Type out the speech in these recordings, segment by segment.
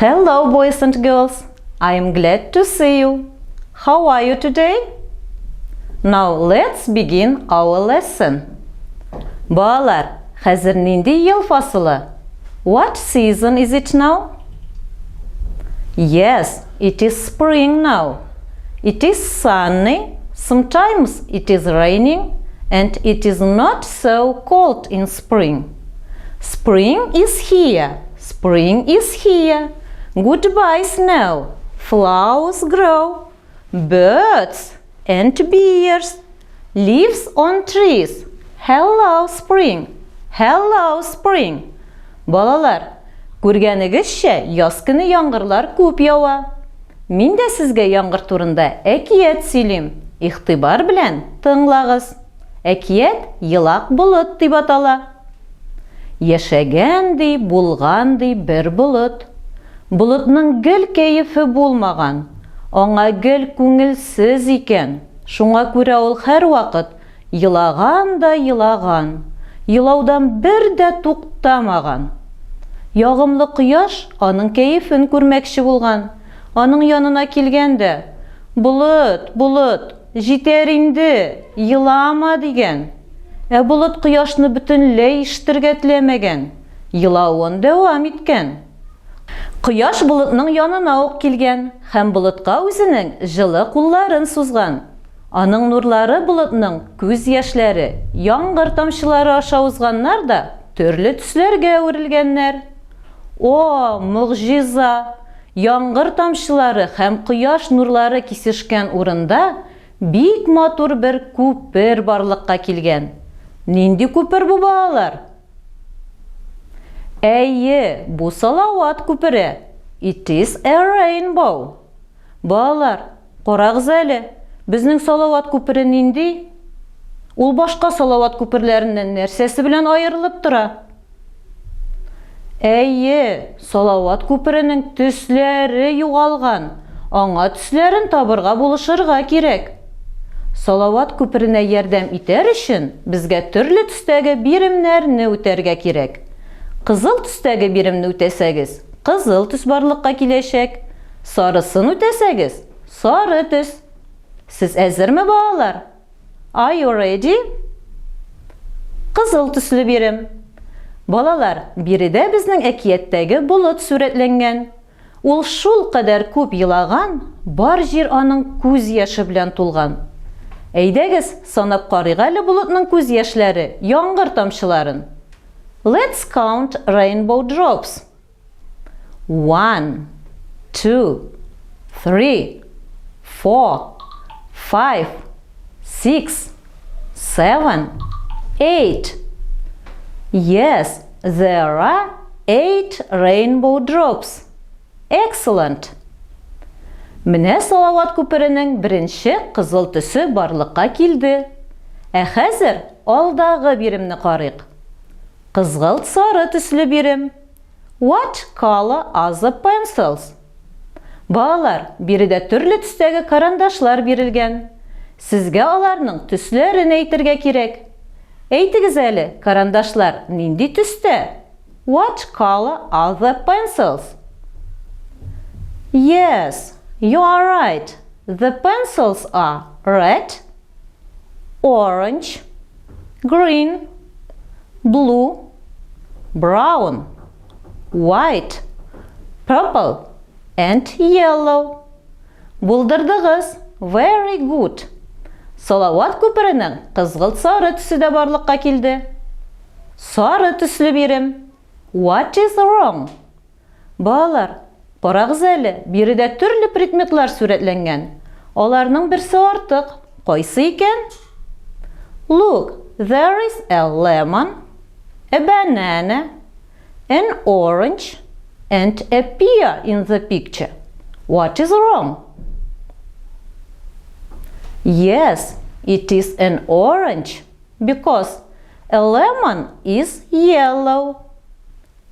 Hello, boys and girls. I am glad to see you. How are you today? Now let's begin our lesson. Балалар, хәзер нинди ел фасылы? What season is it now? Yes, it is spring now. It is sunny, sometimes it is raining, and it is not so cold in spring. Spring is here. Spring is here. Goodbye snow. Flowers grow. Birds and bears. Leaves on trees. Hello spring. Hello spring. Балалар, күргәнегезчә, яз көне яңгырлар күп ява. Мин дә сезгә яңгыр турында әкият сөйлим. Игътибар белән тыңлагыз. Әкият елак болыт дип атала. Яшәгән булган бер болыт. Болытның гел кәефе булмаган. Аңа гел күңелсез икән. Шуңа күрә ул һәр вакыт елаган да елаган. Елаудан бер дә туктамаган. Ягымлы кояш аның кәефен күрмәкче булган. Аның янына килгәндә: "Болыт, болыт, җитәр инде, елама" дигән. Болыт кояшны бөтенләй ишетергә теләмәгән. Елавын дәвам иткән. Кояш болытның янына ук килгән һәм болытка үзенең җылы кулларын сузган. Аның нурлары болытның күз яшьләре, яңгыр тамчылары аша узганнар да төрле төсләргә әверелгәннәр. О, мөгъҗиза! Яңгыр тамчылары һәм кояш нурлары кисешкән урында бик матур бер күпер барлыкка килгән. Нинди күпер бу, балалар? Әйе, бу Салават күпере. It is a rainbow. Балалар, карагыз әле, безнең Салават күпере нинди? Ул башка Салават күперләреннән нәрсәсе белән аерылып тора? Әйе, Салават күперенең төсләре югалган. Аңа төсләрен табырга булышырга кирәк. Салават күперенә ярдәм итәр өчен безгә төрле төстәге биремнәрне үтәргә кирәк. Кызыл төстәге биремне үтәсәгез, кызыл төс барлыкка киләчәк. Сарысын үтәсәгез, сары төс. Сез әзерме, балалар? Are you ready? Кызыл төсле бирем. Балалар, биредә безнең әкияттәге болыт сүрәтләнгән. Ул шул кадәр күп елаган, бар җир аның күз яше белән тулган. Әйдәгез, санап карыйк әле болытның күз яшьләре, яңгыр тамчыларын. Let's count rainbow drops. 1, 2, 3, 4, 5, 6, 7, 8. Yes, there are 8 rainbow drops. Excellent. Менә Салават күперенең беренче кызыл төсе барлыкка килде. Хәзер алдагы биремне карыйк. Кызгылт сары төсле бирем. What color are the pencils? Балалар, биредә төрле төстәге карандашлар бирелгән. Сезгә аларның төсләрен әйтергә кирәк. Әйтегез әле, карандашлар нинди төстә? What color are the pencils? Yes, you are right. The pencils are red, orange, green, blue, brown, white, purple, and yellow. Булдырдыгыз. Very good. Салават күперенең кызгылт сары төсе дә барлыкка килде. Сары төсле бирем. What is wrong? Балалар, карагыз әле, биредә төрле предметлар сүрәтләнгән. Аларның берсе артык. Кайсы икән? Look, there is a lemon, a banana, an orange, and a pear in the picture. What is wrong? Yes, it is an orange because a lemon is yellow,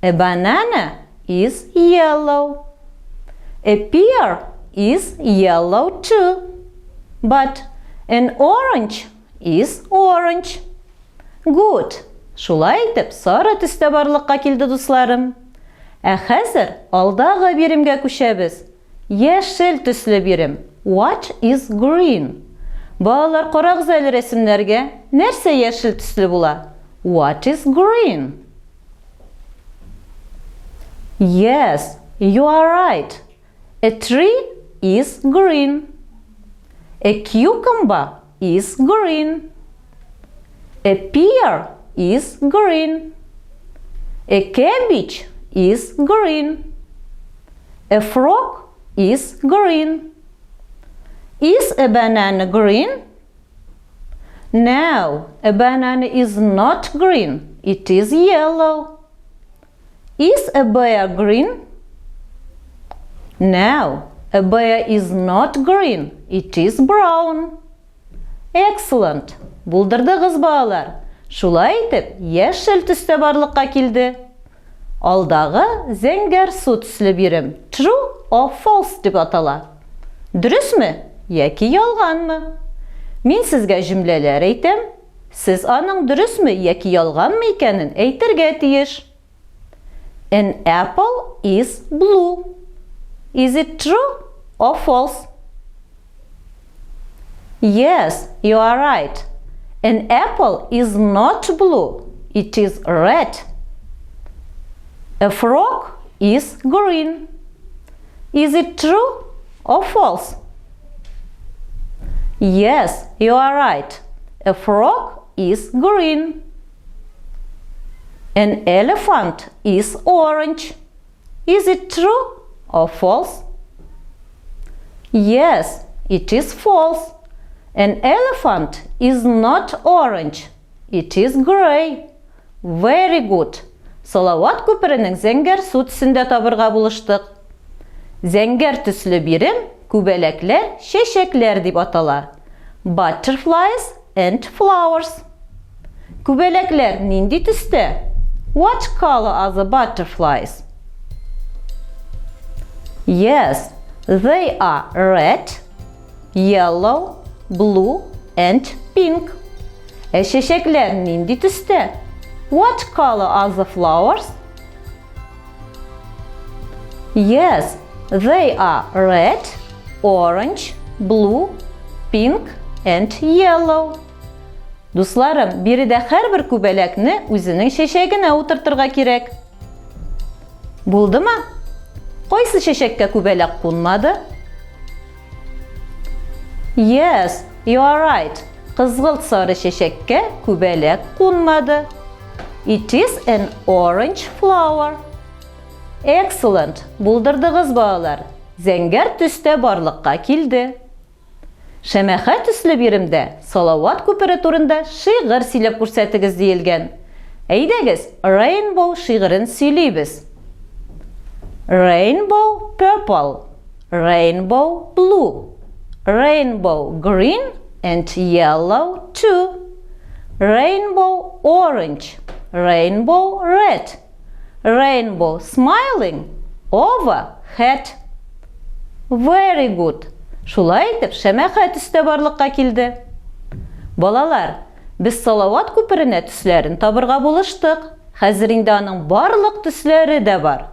a banana is yellow, a pear is yellow too, but an orange is orange. Good. Шулай итеп, сары төстә барлыкка килде, дусларым. Ә хәзер алдагы биремгә күчәбез. Яшел төсле бирем. What is green? Балалар, карагыз әле рәсемнәргә. Нәрсә яшел төсле була? What is green? Yes, you are right. A tree is green. A cucumber is green. A pear is green. A cabbage is green. A frog is green. Is a banana green? No, a banana is not green. It is yellow. Is a bear green? No, a bear is not green. It is brown. Excellent. Булдырдыгыз, балалар. Шулай итеп, яшел төстә барлыкка килде. Алдагы зәңгәр су төсле бирем. True or false дип атала. Дөресме яки ялганмы? Мин сезгә җөмләләр әйтәм. Сез аның дөресме яки ялганмы икәнен әйтергә тиеш. An apple is blue. Is it true or false? Yes, you are right. An apple is not blue. It is red. A frog is green. Is it true or false? Yes, you are right. A frog is green. An elephant is orange. Is it true or false? Yes, it is false. An elephant is not orange. It is gray. Very good. Салават күперенең зәңгәр су төсендә табырга булыштык. Зәңгәр төсле бирем күбәләкләр, чәчәкләр дип атала. Butterflies and flowers. Күбәләкләр нинди төстә? What color are the butterflies? Yes, they are red, yellow, blue and pink. Ә чәчәкләр нинди төстә? What color are the flowers? Yes, they are red, orange, blue, pink and yellow. Дусларым, биредә һәрбер күбәләкне үзенең чәчәгенә утыртырга кирәк. Булдымы? Кайсы чәчәккә күбәләк кунмады? Yes, you are right. Кызгылт сары чәчәккә күбәләк кунмады. It is an orange flower. Excellent. Булдырдыгыз, балалар. Зәңгәр төстә барлыкка килде. Шәмәхә төсле биремдә Салават күпере турында шигырь сөйләп күрсәтегез диелгән. Әйдәгез, rainbow шигырен сөйлибез. Rainbow purple, rainbow blue, rainbow green and yellow too, rainbow orange, rainbow red, rainbow smiling over head. Very good. Шулай итеп, шәмәхә төстә барлыкка килде. Балалар, без Салават күперенә төсләрен табырга булыштык. Хәзер инде аның барлык төсләре дә бар.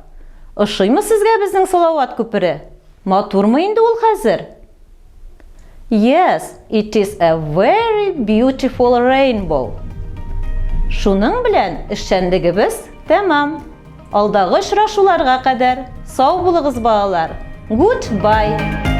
Ошыймы сезгә безнең Салават күпере? Матурмы инде ул хәзер? Yes, it is a very beautiful rainbow. Шуның белән эшчәнлегебез тәмам. Алдагы очрашуларга кадәр сау булыгыз, балалар. Goodbye.